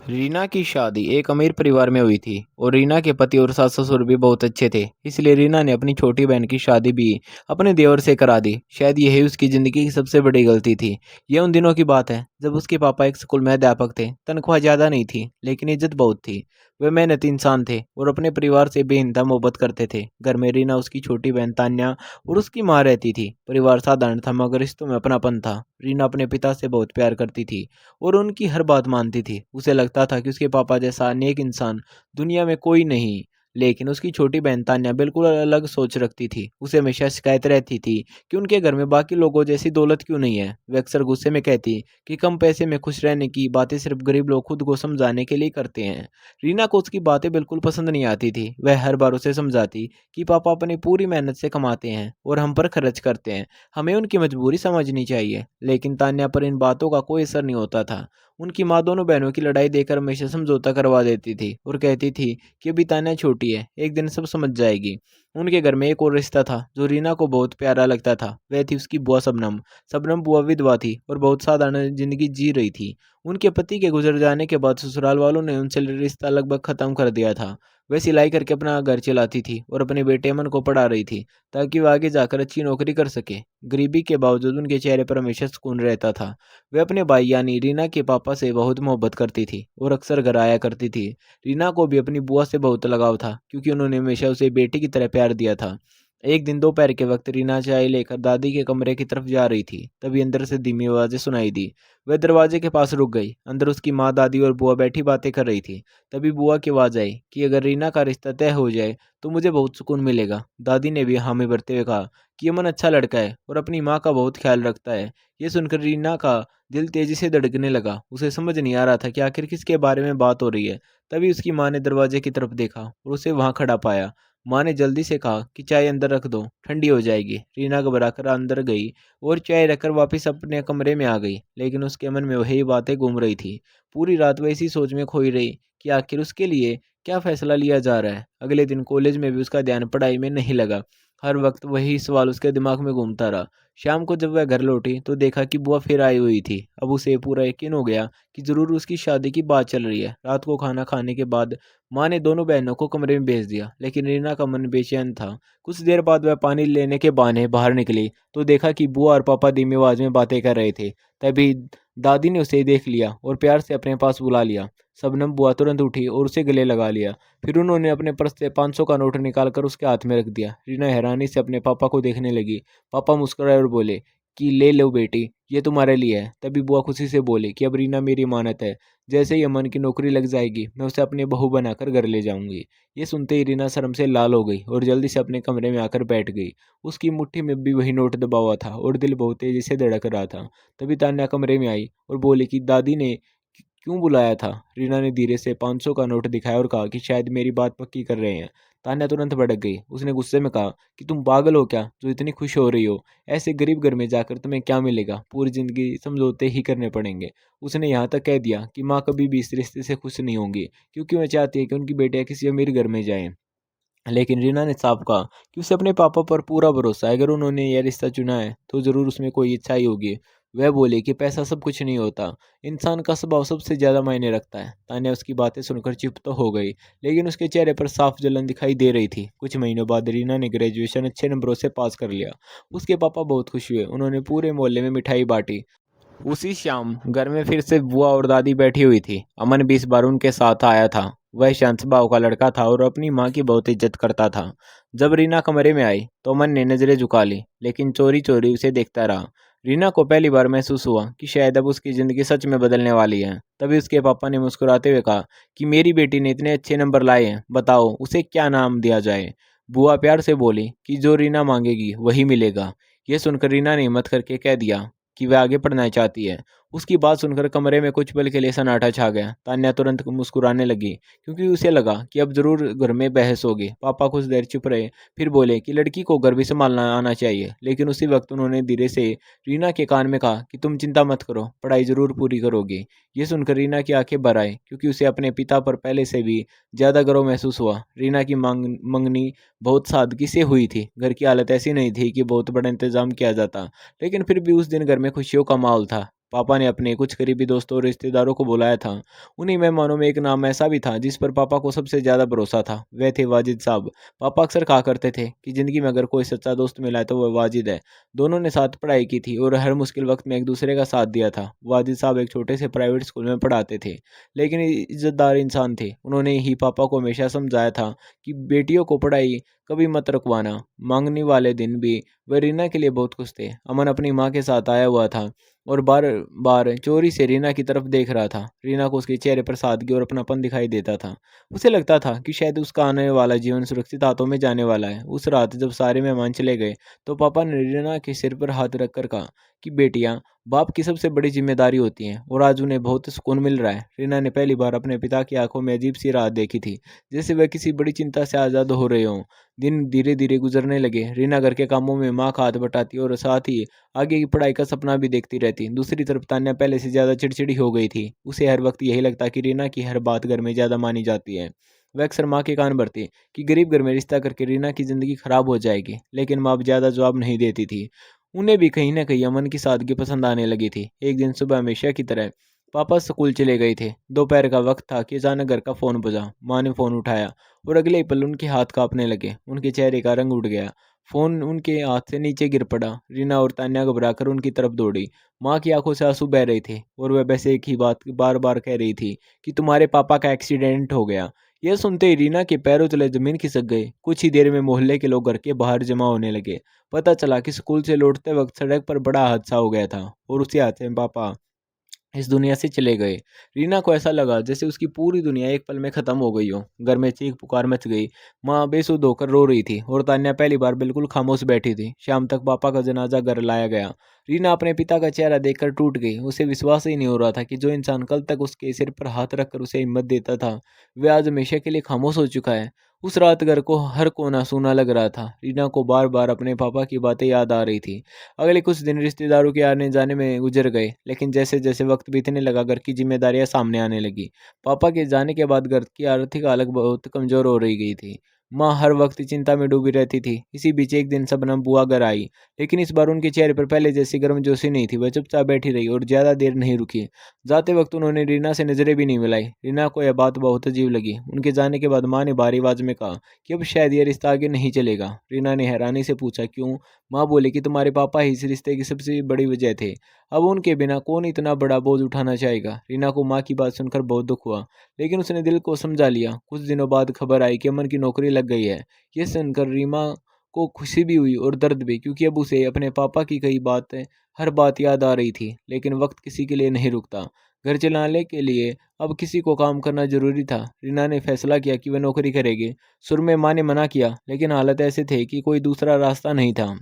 रीना की शादी एक अमीर परिवार में हुई थी और रीना के पति और सास ससुर भी बहुत अच्छे थे। इसलिए रीना ने अपनी छोटी बहन की शादी भी अपने देवर से करा दी। शायद यही उसकी ज़िंदगी की सबसे बड़ी गलती थी। यह उन दिनों की बात है जब उसके पापा एक स्कूल में अध्यापक थे। तनख्वाह ज़्यादा नहीं थी लेकिन इज्जत बहुत थी। वे मेहनती इंसान थे और अपने परिवार से बेइंतहा मोहब्बत करते थे। घर में रीना, उसकी छोटी बहन तान्या और उसकी माँ रहती थी। परिवार साधारण था मगर रिश्तों में अपनापन था। रीना अपने पिता से बहुत प्यार करती थी और उनकी हर बात मानती थी। उसे लगता था कि उसके पापा जैसा नेक इंसान दुनिया में कोई नहीं। लेकिन उसकी छोटी बहन तान्या बिल्कुल अलग सोच रखती थी। उसे हमेशा शिकायत रहती थी कि उनके घर में बाकी लोगों जैसी दौलत क्यों नहीं है। वह अक्सर गुस्से में कहती कि कम पैसे में खुश रहने की बातें सिर्फ गरीब लोग खुद को समझाने के लिए करते हैं। रीना को उसकी बातें बिल्कुल पसंद नहीं आती थी। वह हर बार उसे समझाती कि पापा अपनी पूरी मेहनत से कमाते हैं और हम पर खर्च करते हैं, हमें उनकी मजबूरी समझनी चाहिए। लेकिन तान्या पर इन बातों का कोई असर नहीं होता था। उनकी माँ दोनों बहनों की लड़ाई देखकर हमेशा समझौता करवा देती थी और कहती थी कि अभी तान्या छोटी है, एक दिन सब समझ जाएगी। उनके घर में एक और रिश्ता था जो रीना को बहुत प्यारा लगता था। वह थी उसकी बुआ शबनम। शबनम बुआ विधवा थी और बहुत साधारण जिंदगी जी रही थी। उनके पति के गुजर जाने के बाद ससुराल वालों ने उनसे रिश्ता लगभग खत्म कर दिया था। वह सिलाई करके अपना घर चलाती थी और अपने बेटे अमन को पढ़ा रही थी ताकि वह आगे जाकर अच्छी नौकरी कर सके। गरीबी के बावजूद उनके चेहरे पर हमेशा सुकून रहता था। वे अपने भाई यानी रीना के पापा से बहुत मोहब्बत करती थी और अक्सर घर आया करती थी। रीना को भी अपनी बुआ से बहुत लगाव था क्योंकि उन्होंने हमेशा उसे बेटी की तरह प्यार दिया था। एक दिन दोपहर के वक्त रीना चाय लेकर दादी के कमरे की तरफ जा रही थी, तभी अंदर से धीमी आवाजें सुनाई दी। वह दरवाजे के पास रुक गई। अंदर उसकी माँ, दादी और बुआ बैठी बातें कर रही थी। तभी बुआ की आवाज आई कि अगर रीना का रिश्ता तय हो जाए तो मुझे बहुत सुकून मिलेगा। दादी ने भी हामी भरते हुए कहा कि अमन अच्छा लड़का है और अपनी माँ का बहुत ख्याल रखता है। ये सुनकर रीना का दिल तेजी से धड़कने लगा। उसे समझ नहीं आ रहा था कि आखिर किसके बारे में बात हो रही है। तभी उसकी माँ ने दरवाजे की तरफ देखा और उसे वहां खड़ा पाया। माँ ने जल्दी से कहा कि चाय अंदर रख दो, ठंडी हो जाएगी। रीना घबराकर अंदर गई और चाय रखकर वापस अपने कमरे में आ गई। लेकिन उसके मन में वही बातें घूम रही थी। पूरी रात वह इसी सोच में खोई रही कि आखिर उसके लिए क्या फैसला लिया जा रहा है। अगले दिन कॉलेज में भी उसका ध्यान पढ़ाई में नहीं लगा। हर वक्त वही सवाल उसके दिमाग में घूमता रहा। शाम को जब वह घर लौटी तो देखा कि बुआ फिर आई हुई थी। अब उसे पूरा यकीन हो गया कि जरूर उसकी शादी की बात चल रही है। रात को खाना खाने के बाद माँ ने दोनों बहनों को कमरे में भेज दिया, लेकिन रीना का मन बेचैन था। कुछ देर बाद वह पानी लेने के बहाने बाहर निकली तो देखा कि बुआ और पापा धीमी आवाज में बातें कर रहे थे। तभी दादी ने उसे देख लिया और प्यार से अपने पास बुला लिया। शबनम बुआ तुरंत उठी और उसे गले लगा लिया। फिर उन्होंने अपने पर्स से 500 का नोट निकालकर उसके हाथ में रख दिया। रीना हैरानी से अपने पापा को देखने लगी। पापा मुस्कुराए और बोले कि ले लो बेटी, ये तुम्हारे लिए है। तभी बुआ खुशी से बोले कि अब रीना मेरी अमानत है। जैसे ही अमन की नौकरी लग जाएगी मैं उसे अपनी बहू बनाकर घर ले जाऊंगी। ये सुनते ही रीना शर्म से लाल हो गई और जल्दी से अपने कमरे में आकर बैठ गई। उसकी मुट्ठी में भी वही नोट दबा हुआ था और दिल बहुत तेजी से धड़क रहा था। तभी तान्या कमरे में आई और बोली कि दादी ने क्यों बुलाया था। रीना ने धीरे से 500 का नोट दिखाया और कहा कि शायद मेरी बात पक्की कर रहे हैं। तान्या तुरंत भड़क गई। उसने गुस्से में कहा कि तुम पागल हो क्या जो इतनी खुश हो रही हो। ऐसे गरीब घर में जाकर तुम्हें क्या मिलेगा, पूरी जिंदगी समझौते ही करने पड़ेंगे। उसने यहाँ तक कह दिया कि माँ कभी भी इस रिश्ते से खुश नहीं होंगी क्योंकि वह चाहती है कि उनकी बेटियां किसी अमीर घर में जाएं। लेकिन रीना ने साफ कहा कि उसे अपने पापा पर पूरा भरोसा है। अगर उन्होंने यह रिश्ता चुना है तो जरूर उसमें कोई अच्छाई होगी। वह बोले कि पैसा सब कुछ नहीं होता, इंसान का स्वभाव सबसे ज्यादा मायने रखता है। तान्या उसकी बातें सुनकर चुप तो हो गई, लेकिन उसके चेहरे पर साफ जलन दिखाई दे रही थी। कुछ महीनों बाद रीना ने ग्रेजुएशन अच्छे नंबरों से पास कर लिया। उसके पापा बहुत खुश हुए। उन्होंने पूरे मोहल्ले में मिठाई बांटी। उसी शाम घर में फिर से बुआ और दादी बैठी हुई थी। अमन भी इस बार उनके साथ आया था। वह शांत स्वभाव का लड़का था और अपनी माँ की बहुत इज्जत करता था। जब रीना कमरे में आई तो अमन ने नजरें झुका ली, लेकिन चोरी चोरी उसे देखता रहा। रीना को पहली बार महसूस हुआ कि शायद अब उसकी जिंदगी सच में बदलने वाली है। तभी उसके पापा ने मुस्कुराते हुए कहा कि मेरी बेटी ने इतने अच्छे नंबर लाए हैं, बताओ उसे क्या नाम दिया जाए। बुआ प्यार से बोली कि जो रीना मांगेगी वही मिलेगा। यह सुनकर रीना ने हिम्मत करके कह दिया कि वह आगे पढ़ना चाहती है। उसकी बात सुनकर कमरे में कुछ पल के लिए सन्नाटा छा गया। तान्या तुरंत मुस्कुराने लगी क्योंकि उसे लगा कि अब जरूर घर में बहस होगी। पापा कुछ देर चुप रहे, फिर बोले कि लड़की को घर भी संभालना आना चाहिए। लेकिन उसी वक्त उन्होंने धीरे से रीना के कान में कहा कि तुम चिंता मत करो, पढ़ाई जरूर पूरी करोगी। ये सुनकर रीना की आंखें भर आई क्योंकि उसे अपने पिता पर पहले से भी ज्यादा गर्व महसूस हुआ। रीना की मंगनी बहुत सादगी से हुई थी। घर की हालत ऐसी नहीं थी कि बहुत बड़ा इंतजाम किया जाता, लेकिन फिर भी उस दिन घर में खुशियों का माहौल था। पापा ने अपने कुछ करीबी दोस्तों और रिश्तेदारों को बुलाया था। उन्हीं मेहमानों में एक नाम ऐसा भी था जिस पर पापा को सबसे ज़्यादा भरोसा था, वह थे वाजिद साहब। पापा अक्सर कहा करते थे कि ज़िंदगी में अगर कोई सच्चा दोस्त मिला है तो वह वाजिद है। दोनों ने साथ पढ़ाई की थी और हर मुश्किल वक्त में एक दूसरे का साथ दिया था। वाजिद साहब एक छोटे से प्राइवेट स्कूल में पढ़ाते थे, लेकिन इज्जतदार इंसान थे। उन्होंने ही पापा को हमेशा समझाया था कि बेटियों को पढ़ाई कभी मत रुकवाना। मांगने वाले दिन भी वह रीना के लिए बहुत खुश थे। अमन अपनी माँ के साथ आया हुआ था और बार बार चोरी से रीना की तरफ देख रहा था। रीना को उसके चेहरे पर सादगी और अपनापन दिखाई देता था। उसे लगता था कि शायद उसका आने वाला जीवन सुरक्षित हाथों में जाने वाला है। उस रात जब सारे मेहमान चले गए तो पापा ने रीना के सिर पर हाथ रखकर कहा कि बेटियां बाप की सबसे बड़ी जिम्मेदारी होती हैं और आज उन्हें बहुत सुकून मिल रहा है। रीना ने पहली बार अपने पिता की आंखों में अजीब सी राहत देखी थी, जैसे वह किसी बड़ी चिंता से आज़ाद हो रहे हों। दिन धीरे धीरे गुजरने लगे। रीना घर के कामों में माँ का हाथ बटाती और साथ ही आगे की पढ़ाई का सपना भी देखती रहती। दूसरी तरफ तान्या पहले से ज़्यादा चिड़चिड़ी हो गई थी। उसे हर वक्त यही लगता कि रीना की हर बात घर में ज़्यादा मानी जाती है। वह अक्सर माँ के कान भरती कि गरीब घर में रिश्ता करके रीना की ज़िंदगी खराब हो जाएगी, लेकिन माँ अब ज़्यादा जवाब नहीं देती थी। उन्हें भी कहीं न कहीं अमन की सादगी पसंद आने लगी थी। एक दिन सुबह हमेशा की तरह पापा स्कूल चले गए थे। दोपहर का वक्त था कि अचानक घर का फ़ोन बजा। माँ ने फ़ोन उठाया और अगले ही पल उनके हाथ काँपने लगे। उनके चेहरे का रंग उड़ गया। फ़ोन उनके हाथ से नीचे गिर पड़ा। रीना और तान्या घबराकर उनकी तरफ दौड़ी। माँ की आंखों से आंसू बह रहे थे और वह बस एक ही बात बार-बार कह रही थी कि तुम्हारे पापा का एक्सीडेंट हो गया। यह सुनते ही रीना के पैरों तले ज़मीन खिसक गई। कुछ ही देर में मोहल्ले के लोग घर के बाहर जमा होने लगे। पता चला कि स्कूल से लौटते वक्त सड़क पर बड़ा हादसा हो गया था और उसी हादसे में पापा इस दुनिया से चले गए। रीना को ऐसा लगा जैसे उसकी पूरी दुनिया एक पल में खत्म हो गई हो। घर में चीख पुकार मच गई। माँ बेसुध होकर रो रही थी और तान्या पहली बार बिल्कुल खामोश बैठी थी। शाम तक पापा का जनाजा घर लाया गया। रीना अपने पिता का चेहरा देखकर टूट गई। उसे विश्वास ही नहीं हो रहा था कि जो इंसान कल तक उसके सिर पर हाथ रखकर उसे हिम्मत देता था, वह आज हमेशा के लिए खामोश हो चुका है। उस रात घर को हर कोना सूना लग रहा था। रीना को बार बार अपने पापा की बातें याद आ रही थी। अगले कुछ दिन रिश्तेदारों के आने जाने में गुजर गए, लेकिन जैसे जैसे वक्त बीतने लगा घर की जिम्मेदारियां सामने आने लगी। पापा के जाने के बाद घर की आर्थिक हालत बहुत कमजोर हो रही गई थी। माँ हर वक्त चिंता में डूबी रहती थी। इसी बीच एक दिन शबनम बुआ घर आई, लेकिन इस बार उनके चेहरे पर पहले जैसी गर्मजोशी नहीं थी। वह चुपचाप बैठी रही और ज्यादा देर नहीं रुकी। जाते वक्त उन्होंने रीना से नजरें भी नहीं मिलाई। रीना को यह बात बहुत अजीब लगी। उनके जाने के बाद माँ ने भारी आवाज में कहा कि अब शायद यह रिश्ता आगे नहीं चलेगा। रीना ने हैरानी से पूछा, क्यों? माँ बोली कि तुम्हारे पापा ही इस रिश्ते की सबसे बड़ी वजह थे। अब उनके बिना कौन इतना बड़ा बोझ उठाना चाहेगा। रीना को माँ की बात सुनकर बहुत दुख हुआ, लेकिन उसने दिल को समझा लिया। कुछ दिनों बाद खबर आई कि अमन की नौकरी लग गई है। ये सुनकर रीमा को खुशी भी हुई और दर्द भी, क्योंकि अब उसे अपने पापा की कई बातें हर बात याद आ रही थी। लेकिन वक्त किसी के लिए नहीं रुकता। घर चलाने के लिए अब किसी को काम करना जरूरी था। रीना ने फैसला किया कि वह नौकरी करेगी। शुरू में माँ ने मना किया, लेकिन हालात ऐसे थे कि कोई दूसरा रास्ता नहीं था।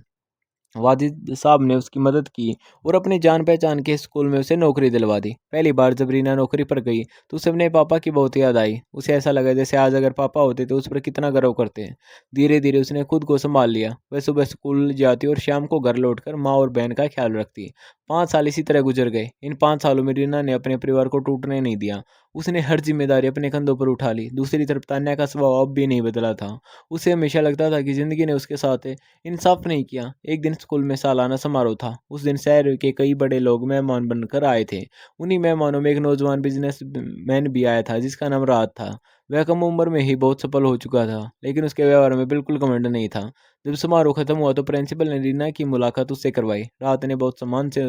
वाजिद साहब ने उसकी मदद की और अपनी जान पहचान के स्कूल में उसे नौकरी दिलवा दी। पहली बार जब रीना नौकरी पर गई तो उसे अपने पापा की बहुत याद आई। उसे ऐसा लगा जैसे आज अगर पापा होते तो उस पर कितना गर्व करते हैं। धीरे धीरे उसने खुद को संभाल लिया। वह सुबह स्कूल जाती और शाम को घर लौटकर माँ और बहन का ख्याल रखती। 5 साल इसी तरह गुजर गए। इन 5 सालों में रीना ने अपने परिवार को टूटने नहीं दिया। उसने हर जिम्मेदारी अपने कंधों पर उठा ली। दूसरी तरफ तान्या का स्वभाव अब भी नहीं बदला था। उसे हमेशा लगता था कि जिंदगी ने उसके साथ इंसाफ नहीं किया। एक दिन स्कूल में सालाना समारोह था। उस दिन शहर के कई बड़े लोग मेहमान बनकर आए थे। उन्हीं मेहमानों में एक नौजवान बिजनेसमैन भी आया था जिसका नाम राहत था। वह कम उम्र में ही बहुत सफल हो चुका था, लेकिन उसके व्यवहार में बिल्कुल घमंड नहीं था। जब समारोह खत्म हुआ तो प्रिंसिपल ने रीना की मुलाकात उससे करवाई। राहत ने बहुत सम्मान से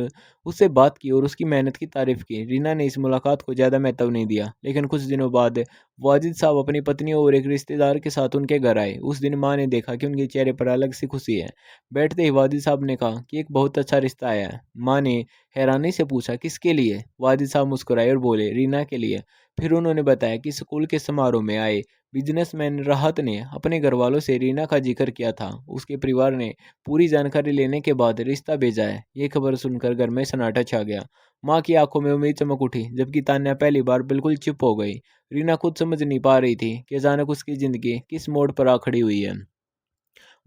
उससे बात की और उसकी मेहनत की तारीफ की। रीना ने इस मुलाकात को ज्यादा महत्व नहीं दिया, लेकिन कुछ दिनों बाद वाजिद साहब अपनी पत्नी और एक रिश्तेदार के साथ उनके घर आए। उस दिन माँ ने देखा कि उनके चेहरे पर अलग सी खुशी है। बैठते ही वाजिद साहब ने कहा कि एक बहुत अच्छा रिश्ता आया है। माँ ने हैरानी से पूछा, किसके लिए? वाजिद साहब मुस्कुराए और बोले, रीना के लिए। फिर उन्होंने बताया कि स्कूल के समारोह में आए बिजनेसमैन राहत ने अपने घर वालों से रीना का जिक्र किया था। उसके परिवार ने पूरी जानकारी लेने के बाद रिश्ता भेजा है। ये खबर सुनकर घर में सन्नाटा छा गया। माँ की आंखों में उम्मीद चमक उठी, जबकि तान्या पहली बार बिल्कुल चुप हो गई। रीना खुद समझ नहीं पा रही थी कि अचानक उसकी जिंदगी किस मोड़ पर आ खड़ी हुई है।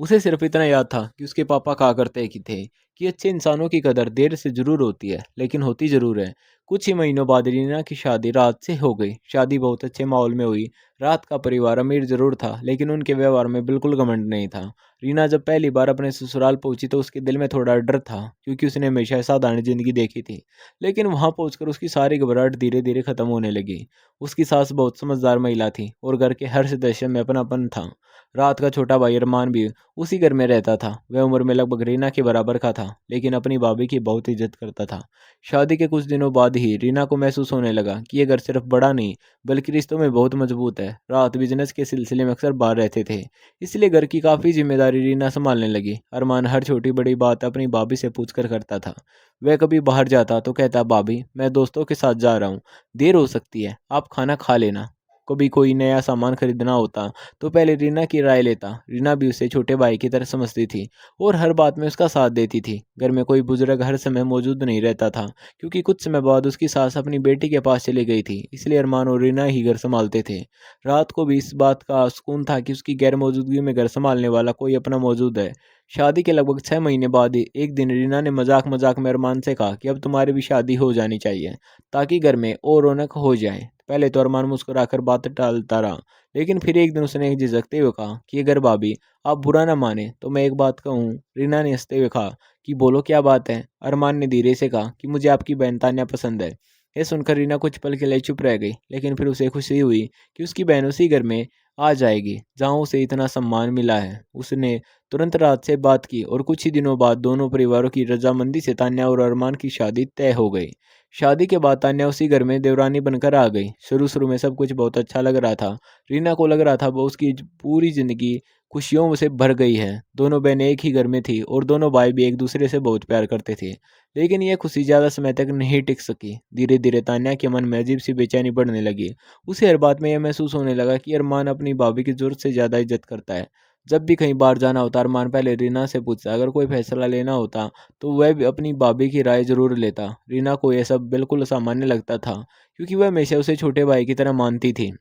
उसे सिर्फ इतना याद था कि उसके पापा कहा करते कि थे कि अच्छे इंसानों की कदर देर से जरूर होती है, लेकिन होती जरूर है। कुछ ही महीनों बाद रीना की शादी रात से हो गई। शादी बहुत अच्छे माहौल में हुई। रात का परिवार अमीर जरूर था, लेकिन उनके व्यवहार में बिल्कुल घमंड नहीं था। रीना जब पहली बार अपने ससुराल पहुंची तो उसके दिल में थोड़ा डर था, क्योंकि उसने हमेशा साधारण जिंदगी देखी थी। लेकिन वहां पहुंचकर उसकी सारी घबराहट धीरे धीरे खत्म होने लगी। उसकी सास बहुत समझदार महिला थी और घर के हर सदस्य में अपनापन था। रात का छोटा भाई अरमान भी उसी घर में रहता था। वह उम्र में लगभग रीना के बराबर का था, लेकिन अपनी भाभी की बहुत इज्जत करता था। शादी के कुछ दिनों बाद ही रीना को महसूस होने लगा कि ये घर सिर्फ बड़ा नहीं, बल्कि रिश्तों में बहुत मजबूत है। रात बिजनेस के सिलसिले में अक्सर बाहर रहते थे, इसलिए घर की काफ़ी जिम्मेदारी रीना संभालने लगी। अरमान हर छोटी बड़ी बात अपनी भाभी से पूछ कर करता था। वह कभी बाहर जाता तो कहता, भाभी मैं दोस्तों के साथ जा रहा हूँ, देर हो सकती है, आप खाना खा लेना। कभी कोई नया सामान खरीदना होता तो पहले रीना की राय लेता। रीना भी उसे छोटे भाई की तरह समझती थी और हर बात में उसका साथ देती थी। घर में कोई बुजुर्ग हर समय मौजूद नहीं रहता था, क्योंकि कुछ समय बाद उसकी सास अपनी बेटी के पास चली गई थी, इसलिए अरमान और रीना ही घर संभालते थे। रात को भी इस बात का सुकून था कि उसकी गैर मौजूदगी में घर संभालने वाला कोई अपना मौजूद है। शादी के लगभग 6 महीने बाद एक दिन रीना ने मजाक मजाक में अरमान से कहा कि अब तुम्हारी भी शादी हो जानी चाहिए, ताकि घर में और रौनक हो जाए। पहले तो अरमान मुस्कुराकर बात टालता रहा, लेकिन फिर एक दिन उसने झिझकते हुए कहा कि अगर भाभी आप बुरा ना माने तो मैं एक बात कहूँ। रीना ने हंसते हुए कहा कि बोलो क्या बात है। अरमान ने धीरे से कहा कि मुझे आपकी बहन तान्या पसंद है। यह सुनकर रीना कुछ पल के लिए चुप रह गई, लेकिन फिर उसे खुशी हुई कि उसकी बहन उसी घर में आ जाएगी जहाँ उसे इतना सम्मान मिला है। उसने तुरंत रात से बात की और कुछ ही दिनों बाद दोनों परिवारों की रजामंदी से तान्या और अरमान की शादी तय हो गई। शादी के बाद तान्या उसी घर में देवरानी बनकर आ गई। शुरू शुरू में सब कुछ बहुत अच्छा लग रहा था। रीना को लग रहा था वो उसकी पूरी जिंदगी खुशियों से भर गई है। दोनों बहनें एक ही घर में थी और दोनों भाई भी एक दूसरे से बहुत प्यार करते थे। लेकिन यह खुशी ज्यादा समय तक नहीं टिक सकी। धीरे धीरे तान्या के मन में अजीब सी बेचैनी बढ़ने लगी। उसे हर बात में यह महसूस होने लगा कि अरमान अपनी भाभी की जरूरत से ज्यादा इज्जत करता है। जब भी कहीं बाहर जाना होता अरमान पहले रीना से पूछता, अगर कोई फैसला लेना होता तो वह भी अपनी भाभी की राय जरूर लेता। रीना को यह सब बिल्कुल सामान्य लगता था, क्योंकि वह हमेशा उसे छोटे भाई की तरह मानती थी।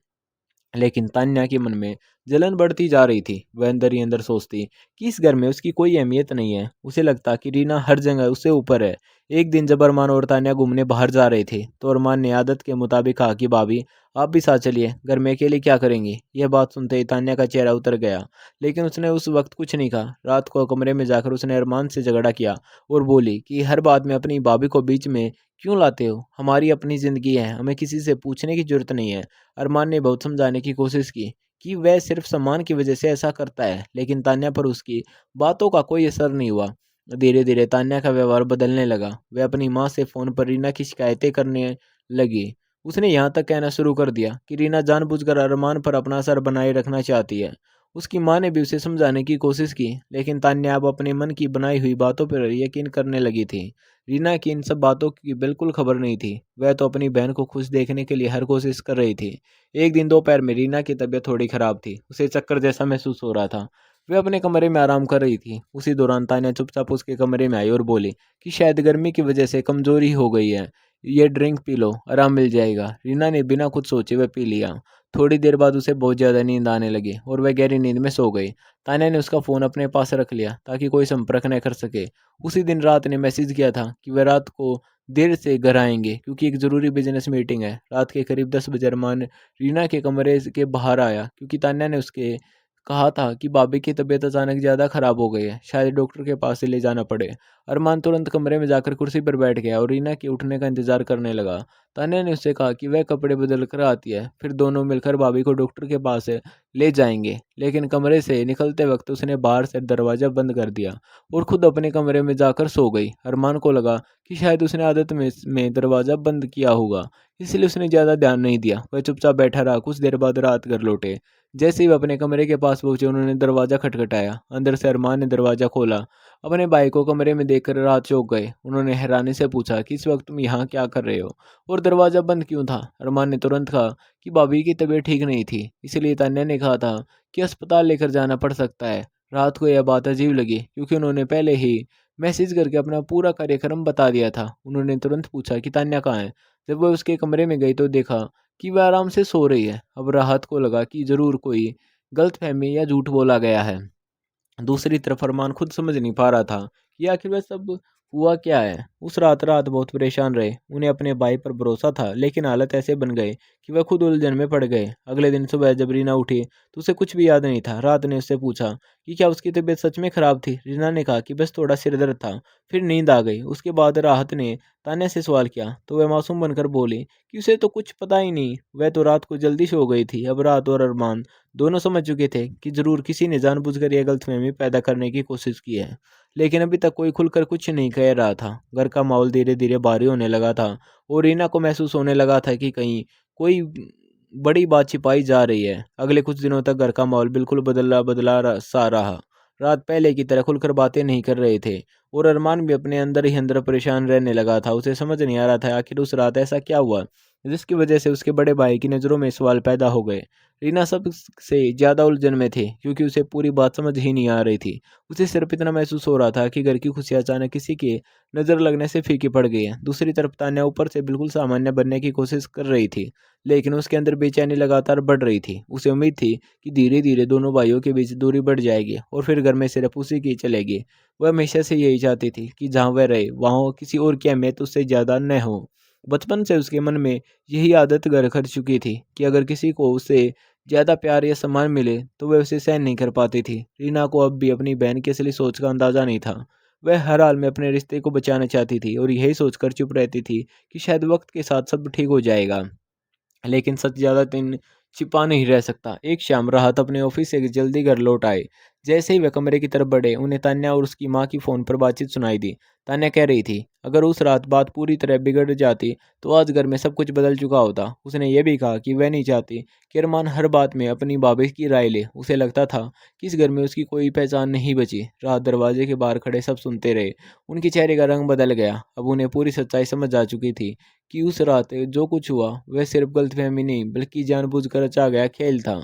लेकिन तान्या के मन में जलन बढ़ती जा रही थी। वह अंदर ही अंदर सोचती कि इस घर में उसकी कोई अहमियत नहीं है। उसे लगता कि रीना हर जगह उससे ऊपर है। एक दिन जब अरमान और तान्या घूमने बाहर जा रहे थे तो अरमान ने आदत के मुताबिक कहा कि भाभी आप भी साथ चलिए, घर में अकेले क्या करेंगी। यह बात सुनते ही तान्या का चेहरा उतर गया, लेकिन उसने उस वक्त कुछ नहीं कहा। रात को कमरे में जाकर उसने अरमान से झगड़ा किया और बोली कि हर बात में अपनी भाभी को बीच में क्यों लाते हो, हमारी अपनी जिंदगी है, हमें किसी से पूछने की जरूरत नहीं है। अरमान ने बहुत समझाने की कोशिश की कि वह सिर्फ सम्मान की वजह से ऐसा करता है, लेकिन तान्या पर उसकी बातों का कोई असर नहीं हुआ। धीरे धीरे तान्या का व्यवहार बदलने लगा। वह अपनी माँ से फोन पर रीना की शिकायतें करने लगी। उसने यहाँ तक कहना शुरू कर दिया कि रीना जानबूझकर अरमान पर अपना असर बनाए रखना चाहती है। उसकी माँ ने भी उसे समझाने की कोशिश की, लेकिन तान्या अब अपने मन की बनाई हुई बातों पर यकीन करने लगी थी। रीना की इन सब बातों की बिल्कुल खबर नहीं थी। वह तो अपनी बहन को खुश देखने के लिए हर कोशिश कर रही थी। एक दिन दोपहर में रीना की तबीयत थोड़ी खराब थी। उसे चक्कर जैसा महसूस हो रहा था। वह अपने कमरे में आराम कर रही थी। उसी दौरान तान्या चुपचाप उसके कमरे में आई और बोली कि शायद गर्मी की वजह से कमजोरी हो गई है, ये ड्रिंक पी लो, आराम मिल जाएगा। रीना ने बिना कुछ सोचे वह पी लिया। थोड़ी देर बाद उसे बहुत ज़्यादा नींद आने लगी और वह गहरी नींद में सो गई। तान्या ने उसका फ़ोन अपने पास रख लिया ताकि कोई संपर्क न कर सके। उसी दिन रात ने मैसेज किया था कि वह रात को देर से घर आएंगे, क्योंकि एक ज़रूरी बिजनेस मीटिंग है। रात के करीब 10 बजे अरमान रीना के कमरे के बाहर आया, क्योंकि तान्या ने उसके कहा था कि भाभी की तबीयत अचानक ज़्यादा खराब हो गई है, शायद डॉक्टर के पास ले जाना पड़े। अरमान तुरंत कमरे में जाकर कुर्सी पर बैठ गया और रीना के उठने का इंतजार करने लगा। तान्या ने उससे कहा कि वह कपड़े बदल कर आती है, फिर दोनों मिलकर भाभी को डॉक्टर के पास ले जाएंगे। लेकिन कमरे से निकलते वक्त उसने बाहर से दरवाज़ा बंद कर दिया और खुद अपने कमरे में जाकर सो गई। अरमान को लगा कि शायद उसने आदत में दरवाज़ा बंद किया होगा, इसलिए उसने ज़्यादा ध्यान नहीं दिया। वह चुपचाप बैठा रहा। कुछ देर बाद रात घर लौटे। जैसे ही वह अपने कमरे के पास पहुंचे उन्होंने दरवाज़ा खटखटाया। अंदर से अरमान ने दरवाज़ा खोला। अपने भाई को कमरे में देखकर रात चौंक गए। उन्होंने हैरानी से पूछा कि इस वक्त तुम यहाँ क्या कर रहे हो और दरवाज़ा बंद क्यों था। अरमान ने तुरंत कहा कि भाभी की तबीयत ठीक नहीं थी, इसलिए तान्या ने कहा था कि अस्पताल लेकर जाना पड़ सकता है। रात को यह बात अजीब लगी, क्योंकि उन्होंने पहले ही मैसेज करके अपना पूरा कार्यक्रम बता दिया था। उन्होंने तुरंत पूछा कि तान्या कहाँ है। जब वह उसके कमरे में गई तो देखा कि वह आराम से सो रही है। अब राहत को लगा कि जरूर कोई गलतफहमी या झूठ बोला गया है। दूसरी तरफ अरमान खुद समझ नहीं पा रहा था कि आखिर वह सब हुआ क्या है। उस रात रात बहुत परेशान रहे। उन्हें अपने भाई पर भरोसा था, लेकिन हालात ऐसे बन गए कि वह खुद उलझन में पड़ गए। अगले दिन सुबह जब रीना उठी तो उसे कुछ भी याद नहीं था। रात ने उससे पूछा कि क्या उसकी तबीयत सच में खराब थी। रीना ने कहा कि बस थोड़ा सिर दर्द था। फिर नींद आ गई। उसके बाद राहत ने तान्या से सवाल किया तो वह मासूम बनकर बोली कि उसे तो कुछ पता ही नहीं, वह तो रात को जल्दी सो गई थी। अब रात और अरमान दोनों समझ चुके थे कि जरूर किसी ने जानबूझकर यह गलतफहमी पैदा करने की कोशिश की है, लेकिन अभी तक कोई खुलकर कुछ नहीं कह रहा था। घर का माहौल धीरे धीरे भारी होने लगा था और रीना को महसूस होने लगा था कि कहीं कोई बड़ी बात छिपाई जा रही है। अगले कुछ दिनों तक घर का माहौल बिल्कुल बदला बदला सा रहा। रात पहले की तरह खुलकर बातें नहीं कर रहे थे और अरमान भी अपने अंदर ही अंदर परेशान रहने लगा था। उसे समझ नहीं आ रहा था आखिर उस रात ऐसा क्या हुआ जिसकी वजह से उसके बड़े भाई की नज़रों में सवाल पैदा हो गए। रीना सबसे ज़्यादा उलझन में थी क्योंकि उसे पूरी बात समझ ही नहीं आ रही थी। उसे सिर्फ इतना महसूस हो रहा था कि घर की खुशियाँ अचानक किसी की नज़र लगने से फीकी पड़ गई है। दूसरी तरफ तान्या ऊपर से बिल्कुल सामान्य बनने की कोशिश कर रही थी, लेकिन उसके अंदर बेचैनी लगातार बढ़ रही थी। उसे उम्मीद थी कि धीरे धीरे दोनों भाइयों के बीच दूरी बढ़ जाएगी और फिर घर में सिर्फ उसी की चलेगी। वह हमेशा से यही चाहती थी कि जहाँ वह रहे वहाँ किसी और की अहमियत उससे ज़्यादा न हो। बचपन से उसके मन में यही आदत घर कर चुकी थी कि अगर किसी को उससे ज़्यादा प्यार या सम्मान मिले तो वह उसे सहन नहीं कर पाती थी। रीना को अब भी अपनी बहन की असली सोच का अंदाज़ा नहीं था। वह हर हाल में अपने रिश्ते को बचाना चाहती थी और यही सोचकर चुप रहती थी कि शायद वक्त के साथ सब ठीक हो जाएगा। लेकिन सच ज़्यादा दिन छिपा नहीं रह सकता। एक शाम राहत अपने ऑफिस से जल्दी घर लौट आए। जैसे ही वे कमरे की तरफ बढ़े, उन्हें तान्या और उसकी माँ की फ़ोन पर बातचीत सुनाई दी। तान्या कह रही थी, अगर उस रात बात पूरी तरह बिगड़ जाती तो आज घर में सब कुछ बदल चुका होता। उसने यह भी कहा कि वह नहीं चाहती कि अरमान हर बात में अपनी भाभी की राय ले। उसे लगता था कि इस घर में उसकी कोई पहचान नहीं बची। रात दरवाजे के बाहर खड़े सब सुनते रहे। उनके चेहरे का रंग बदल गया। अब उन्हें पूरी सच्चाई समझ आ चुकी थी कि उस रात जो कुछ हुआ वह सिर्फ गलतफहमी नहीं बल्कि जानबूझकर रचा गया खेल था।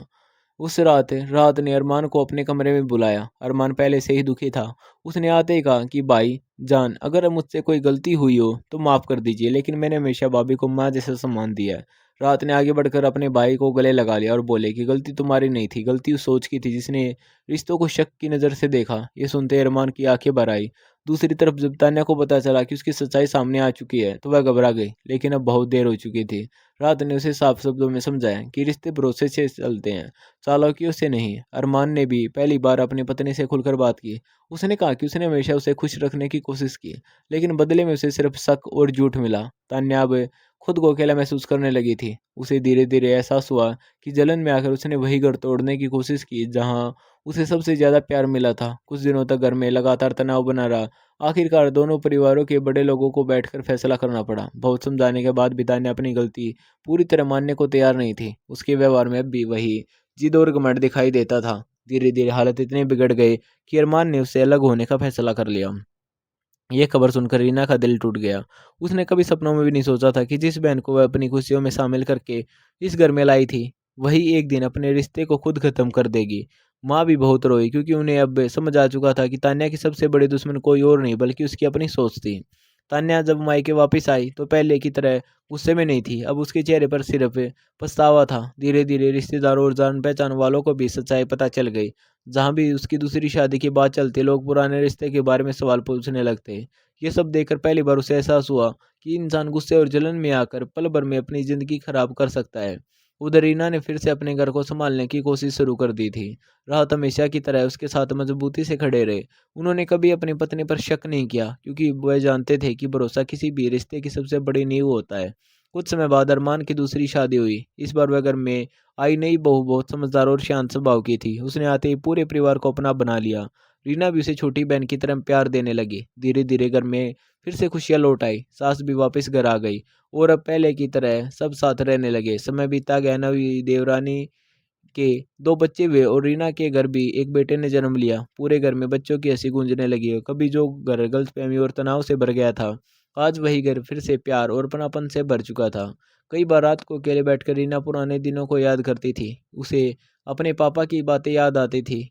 उस रात रात ने अरमान को अपने कमरे में बुलाया। अरमान पहले से ही दुखी था। उसने आते ही कहा कि भाई जान, अगर मुझसे कोई गलती हुई हो तो माफ़ कर दीजिए, लेकिन मैंने हमेशा भाभी को माँ जैसा सम्मान दिया है। रात ने आगे बढ़कर अपने भाई को गले लगा लिया और बोले कि गलती तुम्हारी नहीं थी, गलती उस सोच की थी जिसने रिश्तों को शक की नज़र से देखा। ये सुनते अरमान की आंखें भर आई। दूसरी तरफ जब तान्या को पता चला कि उसकी सच्चाई सामने आ चुकी है तो वह घबरा गई, लेकिन अब बहुत देर हो चुकी थी। रात ने उसे साफ शब्दों में समझाया कि रिश्ते भरोसे से चलते हैं, चालाकियों से नहीं। अरमान ने भी पहली बार अपनी पत्नी से खुलकर बात की। उसने कहा कि उसने हमेशा उसे खुश रखने की कोशिश की, लेकिन बदले में उसे सिर्फ शक और झूठ मिला। तान्या अब खुद को अकेला महसूस करने लगी थी। उसे धीरे धीरे एहसास हुआ कि जलन में आकर उसने वही घर तोड़ने की कोशिश की जहाँ उसे सबसे ज़्यादा प्यार मिला था। कुछ दिनों तक घर में लगातार तनाव बना रहा। आखिरकार दोनों परिवारों के बड़े लोगों को बैठकर फैसला करना पड़ा। बहुत समझाने के बाद भी तान्या अपनी गलती पूरी तरह मानने को तैयार नहीं थी। उसके व्यवहार में अब भी वही जिद और घमंड दिखाई देता था। धीरे धीरे हालत इतने बिगड़ गए कि अरमान ने उससे अलग होने का फैसला कर लिया। ये खबर सुनकर रीना का दिल टूट गया। उसने कभी सपनों में भी नहीं सोचा था कि जिस बहन को वह अपनी खुशियों में शामिल करके इस घर में लाई थी, वही एक दिन अपने रिश्ते को खुद खत्म कर देगी। माँ भी बहुत रोई क्योंकि उन्हें अब समझ आ चुका था कि तान्या की सबसे बड़ी दुश्मन कोई और नहीं बल्कि उसकी अपनी सोच थी। तान्या जब मायके वापस आई तो पहले की तरह गुस्से में नहीं थी। अब उसके चेहरे पर सिर्फ पछतावा था। धीरे धीरे रिश्तेदारों और जान पहचान वालों को भी सच्चाई पता चल गई। जहाँ भी उसकी दूसरी शादी की बात चलती, लोग पुराने रिश्ते के बारे में सवाल पूछने लगते। ये सब देखकर पहली बार उसे एहसास हुआ कि इंसान गुस्से और जलन में आकर पल भर में अपनी ज़िंदगी खराब कर सकता है। उधर रीना ने फिर से अपने घर को संभालने की कोशिश शुरू कर दी थी। राहत हमेशा की तरह उसके साथ मजबूती से खड़े रहे। उन्होंने कभी अपनी पत्नी पर शक नहीं किया क्योंकि वह जानते थे कि भरोसा किसी भी रिश्ते की सबसे बड़ी नींव होता है। कुछ समय बाद अरमान की दूसरी शादी हुई। इस बार वह घर में आई नई बहू बहुत समझदार और शांत स्वभाव की थी। उसने आते ही पूरे परिवार को अपना बना लिया। रीना भी उसे छोटी बहन की तरह प्यार देने लगी। धीरे धीरे घर में फिर से खुशियां लौट आई। सास भी वापस घर आ गई और अब पहले की तरह सब साथ रहने लगे। समय बीता गया। नवी देवरानी के 2 बच्चे हुए और रीना के घर भी एक बेटे ने जन्म लिया। पूरे घर में बच्चों की हंसी गूंजने लगी। कभी जो घर गलतफहमी और तनाव से भर गया था, आज वही घर फिर से प्यार और अपनापन से भर चुका था। कई बार रात को अकेले बैठकर रीना पुराने दिनों को याद करती थी। उसे अपने पापा की बातें याद आती थी